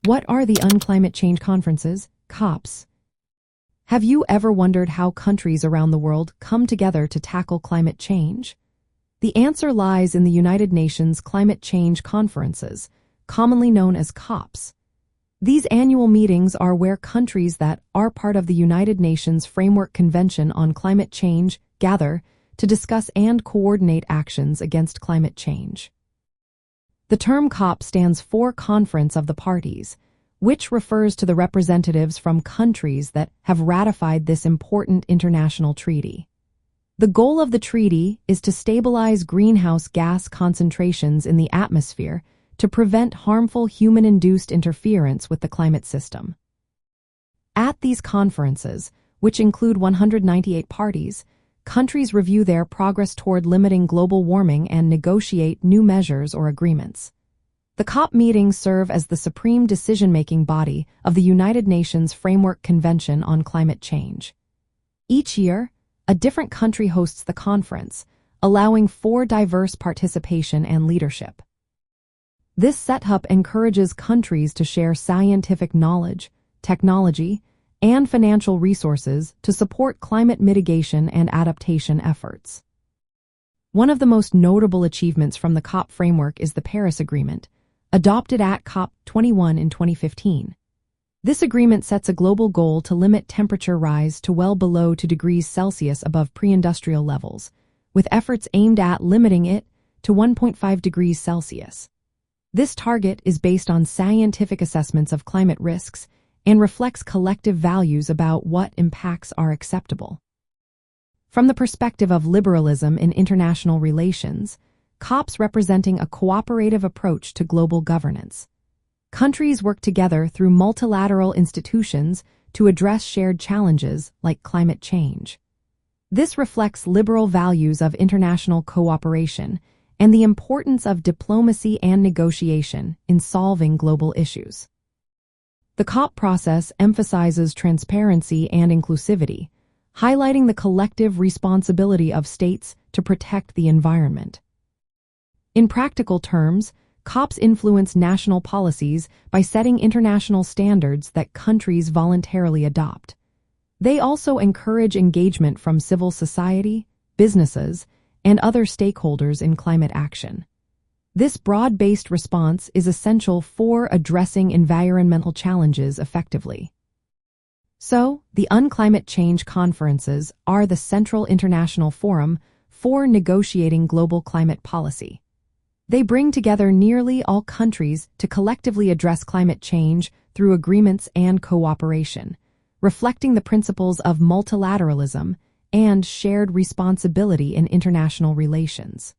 What are the Unclimate Change Conferences, COPs? Have you ever wondered how countries around the world come together to tackle climate change? The answer lies in the United Nations Climate Change Conferences, commonly known as COPs. These annual meetings are where countries that are part of the United Nations Framework Convention on Climate Change gather to discuss and coordinate actions against climate change. The term COP stands for Conference of the Parties, which refers to the representatives from countries that have ratified this important international treaty. The goal of the treaty is to stabilize greenhouse gas concentrations in the atmosphere to prevent harmful human-induced interference with the climate system. At these conferences, which include 198 parties, countries review their progress toward limiting global warming and negotiate new measures or agreements. The COP meetings serve as the supreme decision-making body of the United Nations Framework Convention on Climate Change. Each year, a different country hosts the conference, allowing for diverse participation and leadership. This setup encourages countries to share scientific knowledge, technology, and financial resources to support climate mitigation and adaptation efforts. One of the most notable achievements from the COP framework is the Paris Agreement, adopted at COP21 in 2015. This agreement sets a global goal to limit temperature rise to well below 2 degrees Celsius above pre-industrial levels, with efforts aimed at limiting it to 1.5 degrees Celsius. This target is based on scientific assessments of climate risks and reflects collective values about what impacts are acceptable. From the perspective of liberalism in international relations, COPs representing a cooperative approach to global governance. Countries work together through multilateral institutions to address shared challenges like climate change. This reflects liberal values of international cooperation and the importance of diplomacy and negotiation in solving global issues. The COP process emphasizes transparency and inclusivity, highlighting the collective responsibility of states to protect the environment. In practical terms, COPs influence national policies by setting international standards that countries voluntarily adopt. They also encourage engagement from civil society, businesses, and other stakeholders in climate action. This broad-based response is essential for addressing environmental challenges effectively. So, the Unclimate Change Conferences are the central international forum for negotiating global climate policy. They bring together nearly all countries to collectively address climate change through agreements and cooperation, reflecting the principles of multilateralism and shared responsibility in international relations.